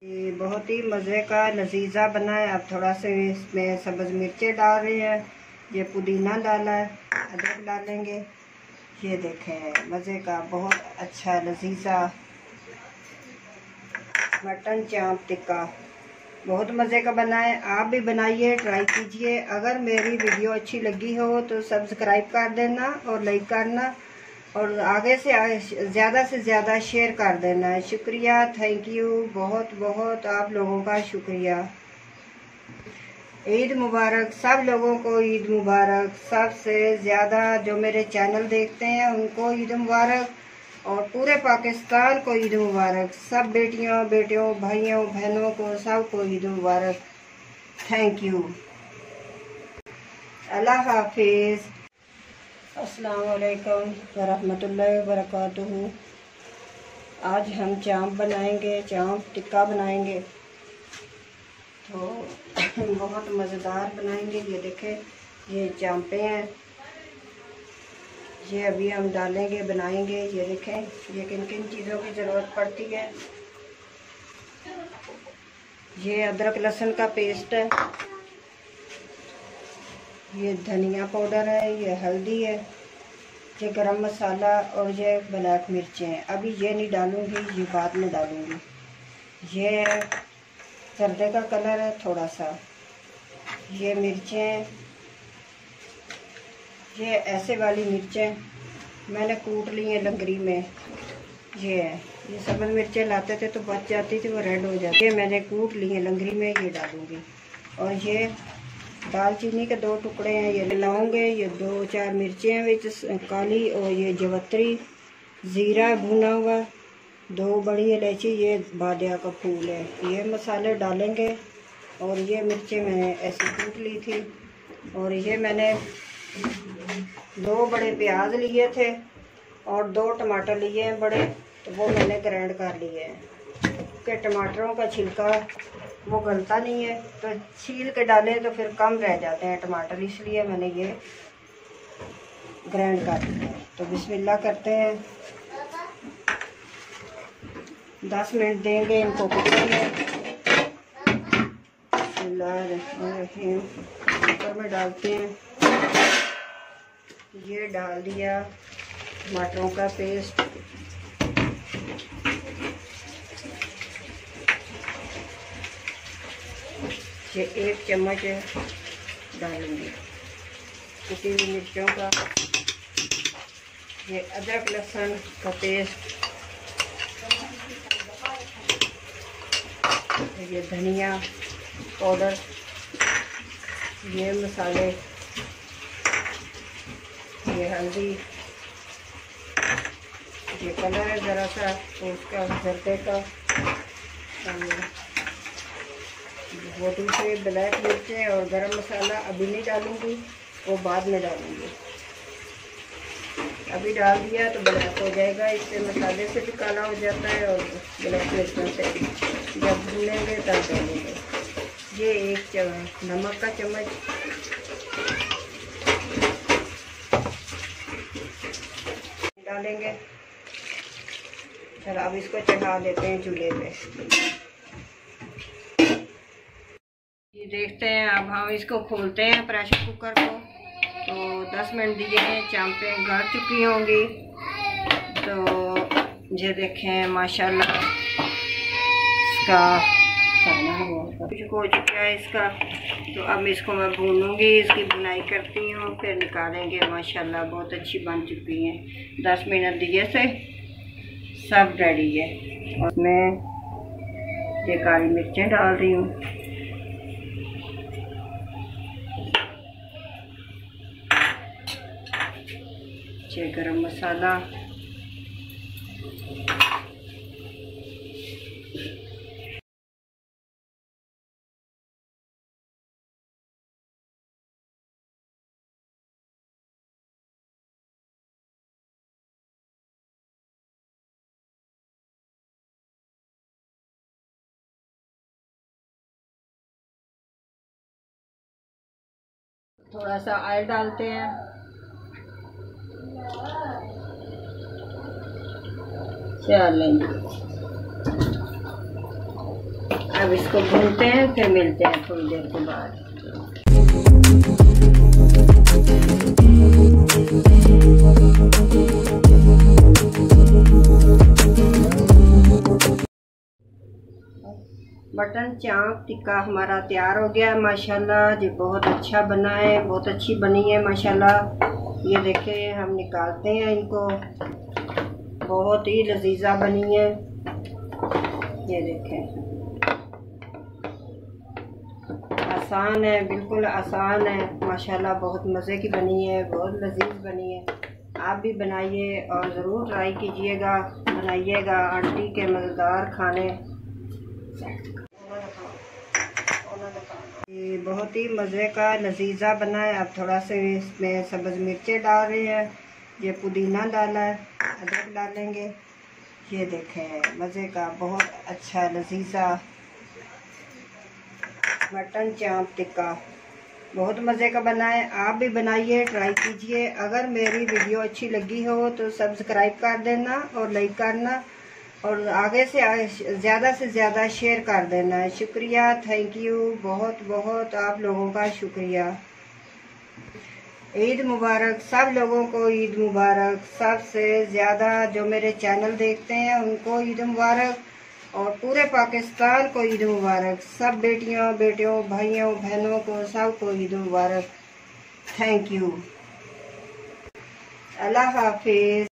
ये बहुत ही मज़े का लजीजा बना है। अब थोड़ा सा इसमें सब्ज़ मिर्चें डाल रहे हैं, ये पुदीना डाला है, अदरक डालेंगे। ये देखें मज़े का बहुत अच्छा लजीजा मटन चाँप टिक्का बहुत मज़े का बना है। आप भी बनाइए, ट्राई कीजिए। अगर मेरी वीडियो अच्छी लगी हो तो सब्सक्राइब कर देना और लाइक करना और आगे से ज़्यादा शेयर कर देना है। शुक्रिया, थैंक यू, बहुत बहुत आप लोगों का शुक्रिया। ईद मुबारक सब लोगों को, ईद मुबारक। सबसे ज़्यादा जो मेरे चैनल देखते हैं उनको ईद मुबारक और पूरे पाकिस्तान को ईद मुबारक। सब बेटियों बेटियों भाइयों बहनों को सबको ईद मुबारक। थैंक यू, अल्लाह हाफिज़। अस्सलाम वालेकुम वरहमतुल्लाहि वबरकातुहू। आज हम चाँप बनाएंगे, चाँप टिक्का बनाएंगे तो बहुत मज़ेदार बनाएंगे। ये देखें, ये चाँपें हैं, ये अभी हम डालेंगे, बनाएंगे। ये देखें, ये किन किन चीज़ों की ज़रूरत पड़ती है। ये अदरक लहसुन का पेस्ट है, ये धनिया पाउडर है, ये हल्दी है, ये गरम मसाला और ये ब्लैक मिर्चें हैं। अभी ये नहीं डालूंगी, ये बाद में डालूंगी। ये जर्दे का कलर है थोड़ा सा। ये मिर्चें, ये ऐसे वाली मिर्चें मैंने कूट ली हैं लंगरी में। ये है, ये सब्ज़ मिर्चें लाते थे तो बच जाती थी, वो रेड हो जाती। ये मैंने कूट ली हैं लंगरी में, ये डालूंगी। और ये दालचीनी के 2 टुकड़े हैं, ये लौंग है, ये 2-4 मिर्चें हैं विच काली, और ये जवत्री, ज़ीरा भुना हुआ, 2 बड़ी इलायची, ये बादिया का फूल है। ये मसाले डालेंगे। और ये मिर्चें मैंने ऐसे कूट ली थी। और ये मैंने 2 बड़े प्याज लिए थे और 2 टमाटर लिए हैं बड़े, तो वो मैंने ग्राइंड कर लिए हैं। कि टमाटरों का छिलका वो गलता नहीं है, तो छील के डालें तो फिर कम रह जाते हैं टमाटर, इसलिए मैंने ये ग्राइंड कर दिया है। तो बिस्मिल्लाह करते हैं, 10 मिनट देंगे इनको कुकर में। कुकर में डालते हैं, ये डाल दिया टमाटरों का पेस्ट, ये 1 चम्मच डालूंगी कुटी हुई मिर्चों का। ये अदरक लहसुन का पेस्ट, ये धनिया पाउडर, ये मसाले, ये हल्दी, ये कलर है ज़रा सा उसका जर्दे का, वो दूसरे ब्लैक मिर्चें और गरम मसाला अभी नहीं डालूंगी, वो बाद में डालूंगी। अभी डाल दिया तो ब्लैक हो जाएगा, इससे मसाले से भी काला हो जाता है और ब्लैक मिर्चों से जब भूनेंगे तब डालेंगे। ये 1 नमक का चम्मच, डालेंगे। चलो अब इसको चढ़ा देते हैं चूल्हे पे। ये देखते हैं, अब हम इसको खोलते हैं प्रेशर कुकर को। तो 10 मिनट दिए हैं, चाँपें गल चुकी होंगी। तो ये देखें माशाल्लाह इसका कुछ हो चुका है इसका। तो अब इसको मैं भूनूंगी, इसकी बुनाई करती हूँ, फिर निकालेंगे। माशाल्लाह बहुत अच्छी बन चुकी हैं। 10 मिनट दिए से सब रेडी है। और मैं ये काली मिर्चें डाल रही हूँ, ये गरम मसाला, थोड़ा सा ऑयल डालते हैं, चलेंगे। अब इसको भूनते हैं, फिर मिलते हैं थोड़ी देर के बाद। मटन चाप टिक्का हमारा तैयार हो गया माशाल्लाह जी। बहुत अच्छा बना है, बहुत अच्छी बनी है माशाल्लाह। ये देखें, हम निकालते हैं इनको। बहुत ही लजीजा बनी है, ये देखें। आसान है, बिल्कुल आसान है माशाल्लाह। बहुत मज़े की बनी है, बहुत लजीज बनी है। आप भी बनाइए और ज़रूर ट्राई कीजिएगा, बनाइएगा आंटी के मज़ेदार खाने। ये बहुत ही मज़े का लजीजा बना है। अब थोड़ा सा इसमें सब्ज़ मिर्चें डाल रहे हैं, ये पुदीना डाला है, अदरक डालेंगे। ये देखें, मज़े का बहुत अच्छा लजीजा मटन चाप टिक्का बहुत मज़े का बना है। आप भी बनाइए, ट्राई कीजिए। अगर मेरी वीडियो अच्छी लगी हो तो सब्सक्राइब कर देना और लाइक करना, और आगे से ज़्यादा शेयर कर देना है। शुक्रिया, थैंक यू, बहुत बहुत आप लोगों का शुक्रिया। ईद मुबारक सब लोगों को, ईद मुबारक। सबसे ज़्यादा जो मेरे चैनल देखते हैं उनको ईद मुबारक, और पूरे पाकिस्तान को ईद मुबारक। सब बेटियों बेटियों भाइयों बहनों को सबको ईद मुबारक। थैंक यू, अल्लाह हाफिज़।